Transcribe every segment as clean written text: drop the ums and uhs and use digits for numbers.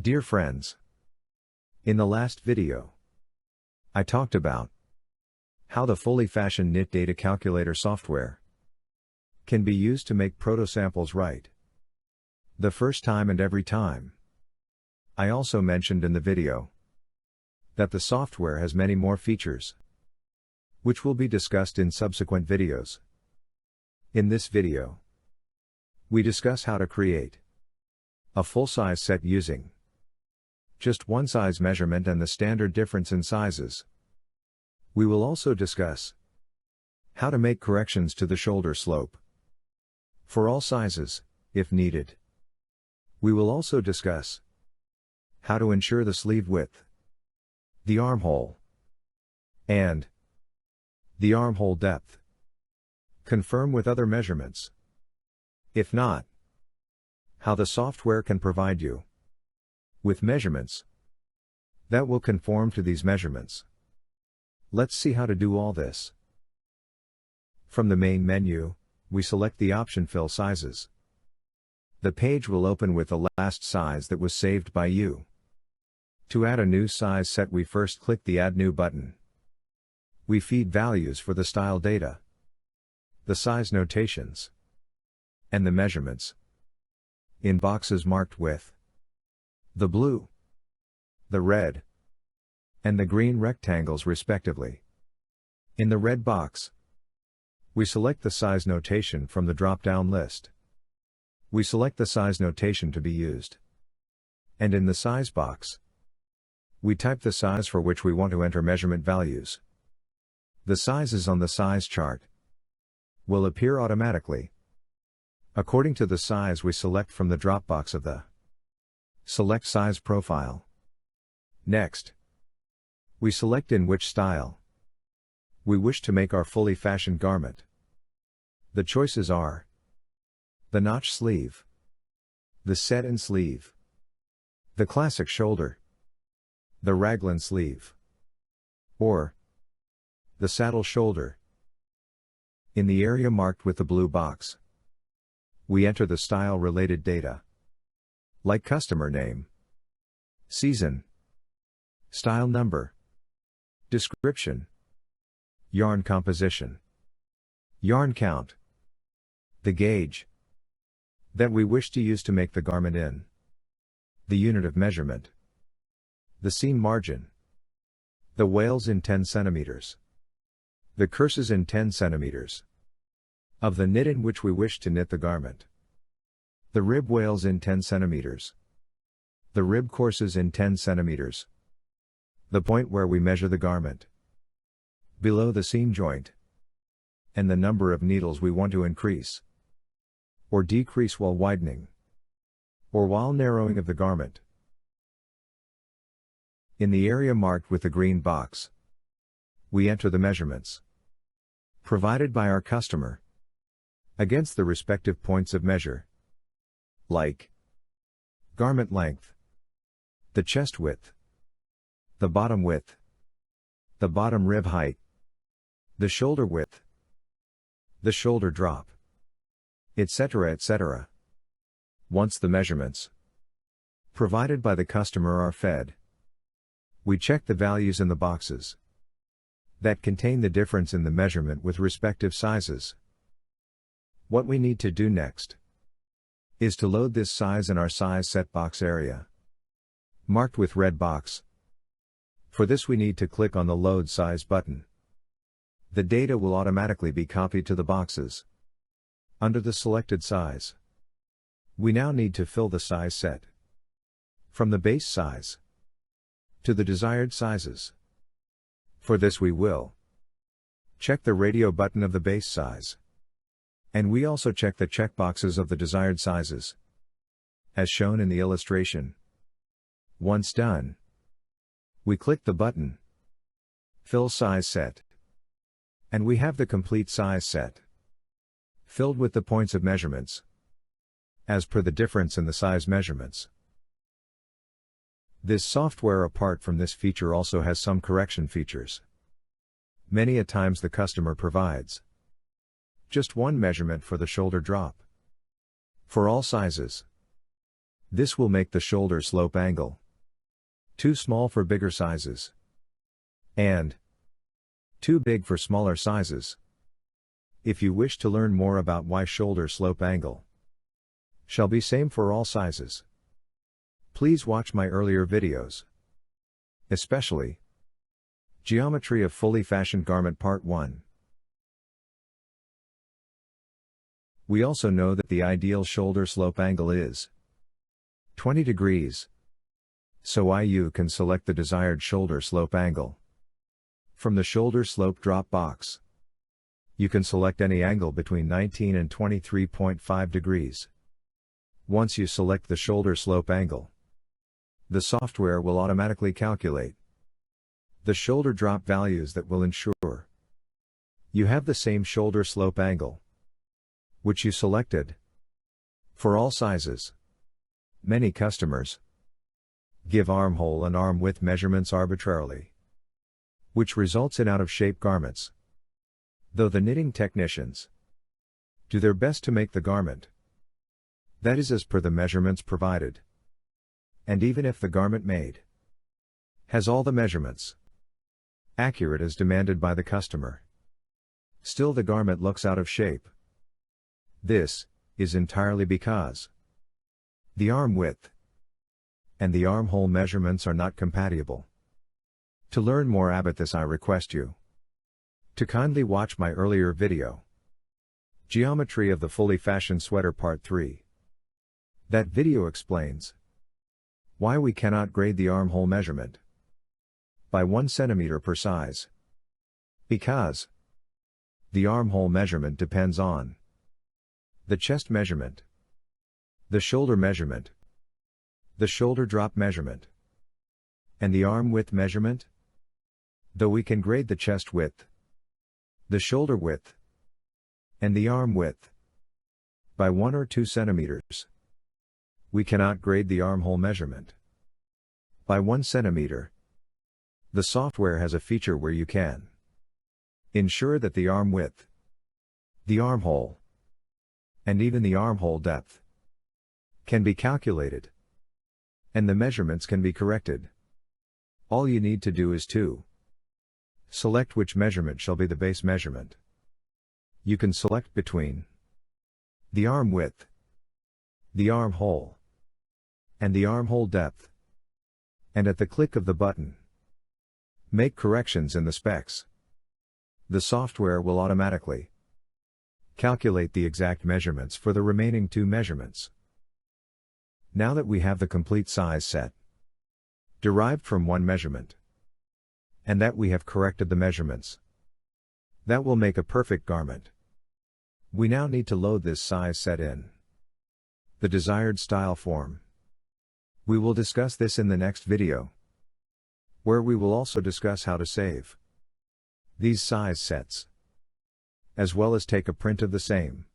Dear friends, in the last video, I talked about how the fully fashioned knit data calculator software can be used to make proto samples right the first time and every time. I also mentioned in the video that the software has many more features, which will be discussed in subsequent videos. In this video, we discuss how to create a full-size set using just one size measurement and the standard difference in sizes. We will also discuss how to make corrections to the shoulder slope for all sizes, if needed. We will also discuss how to ensure the sleeve width, the armhole, and the armhole depth confirm with other measurements. If not, how the software can provide you with measurements that will conform to these measurements. Let's see how to do all this. From the main menu, we select the option Fill Sizes. The page will open with the last size that was saved by you. To add a new size set, we first click the Add New button. We feed values for the style data, the size notations, and the measurements in boxes marked with the blue, the red, and the green rectangles respectively. In the red box, we select the size notation from the drop-down list. We select the size notation to be used. And in the size box, we type the size for which we want to enter measurement values. The sizes on the size chart will appear automatically according to the size we select from the drop box of the Select Size profile. Next, we select in which style we wish to make our fully fashioned garment. The choices are the notch sleeve, the set-in sleeve, the classic shoulder, the raglan sleeve, or the saddle shoulder. In the area marked with the blue box, we enter the style-related data, like customer name, season, style number, description, yarn composition, yarn count, the gauge that we wish to use to make the garment in, the unit of measurement, the seam margin, the wales in 10 centimeters, the curses in 10 centimeters of the knit in which we wish to knit the garment, the rib wales in 10 centimeters, the rib courses in 10 centimeters, the point where we measure the garment, below the seam joint, and the number of needles we want to increase or decrease while widening or while narrowing of the garment. In the area marked with the green box, we enter the measurements provided by our customer against the respective points of measure, like garment length, the chest width, the bottom width, the bottom rib height, the shoulder width, the shoulder drop, etc., etc. Once the measurements provided by the customer are fed, we check the values in the boxes that contain the difference in the measurement with respective sizes. What we need to do next is to load this size in our size set box area, marked with red box. For this we need to click on the Load Size button. The data will automatically be copied to the boxes under the selected size. We now need to fill the size set from the base size to the desired sizes. For this we will check the radio button of the base size, and we also check the checkboxes of the desired sizes, as shown in the illustration. Once done, we click the button Fill Size Set, and we have the complete size set filled with the points of measurements as per the difference in the size measurements. This software, apart from this feature, also has some correction features. Many a times the customer provides just one measurement for the shoulder drop for all sizes. This will make the shoulder slope angle too small for bigger sizes and too big for smaller sizes. If you wish to learn more about why shoulder slope angle shall be same for all sizes, please watch my earlier videos, especially Geometry of Fully Fashioned Garment Part 1. We also know that the ideal shoulder slope angle is 20 degrees. So you can select the desired shoulder slope angle from the shoulder slope drop box. You can select any angle between 19 and 23.5 degrees. Once you select the shoulder slope angle, the software will automatically calculate the shoulder drop values that will ensure you have the same shoulder slope angle which you selected for all sizes. Many customers give armhole and arm width measurements arbitrarily, which results in out-of-shape garments. Though the knitting technicians do their best to make the garment that is as per the measurements provided, and even if the garment made has all the measurements accurate as demanded by the customer, still the garment looks out of shape. This is entirely because the arm width and the armhole measurements are not compatible. To learn more about this, I request you to kindly watch my earlier video, Geometry of the Fully Fashioned Sweater Part 3. That video explains why we cannot grade the armhole measurement by 1 centimeter per size, because the armhole measurement depends on the chest measurement, the shoulder measurement, the shoulder drop measurement, and the arm width measurement. Though we can grade the chest width, the shoulder width, and the arm width by 1 or 2 centimeters, we cannot grade the armhole measurement by 1 centimeter. The software has a feature where you can ensure that the arm width, the armhole, and even the armhole depth can be calculated, and the measurements can be corrected. All you need to do is to select which measurement shall be the base measurement. You can select between the arm width, the armhole, and the armhole depth, and at the click of the button, make corrections in the specs. The software will automatically calculate the exact measurements for the remaining 2 measurements. Now that we have the complete size set derived from 1 measurement, and that we have corrected the measurements that will make a perfect garment, we now need to load this size set in the desired style form. We will discuss this in the next video, where we will also discuss how to save these size sets, as well as take a print of the same.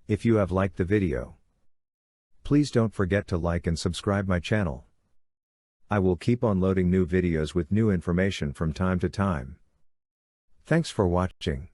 If you have liked the video, please don't forget to like and subscribe my channel. I will keep on loading new videos with new information from time to time. Thanks for watching.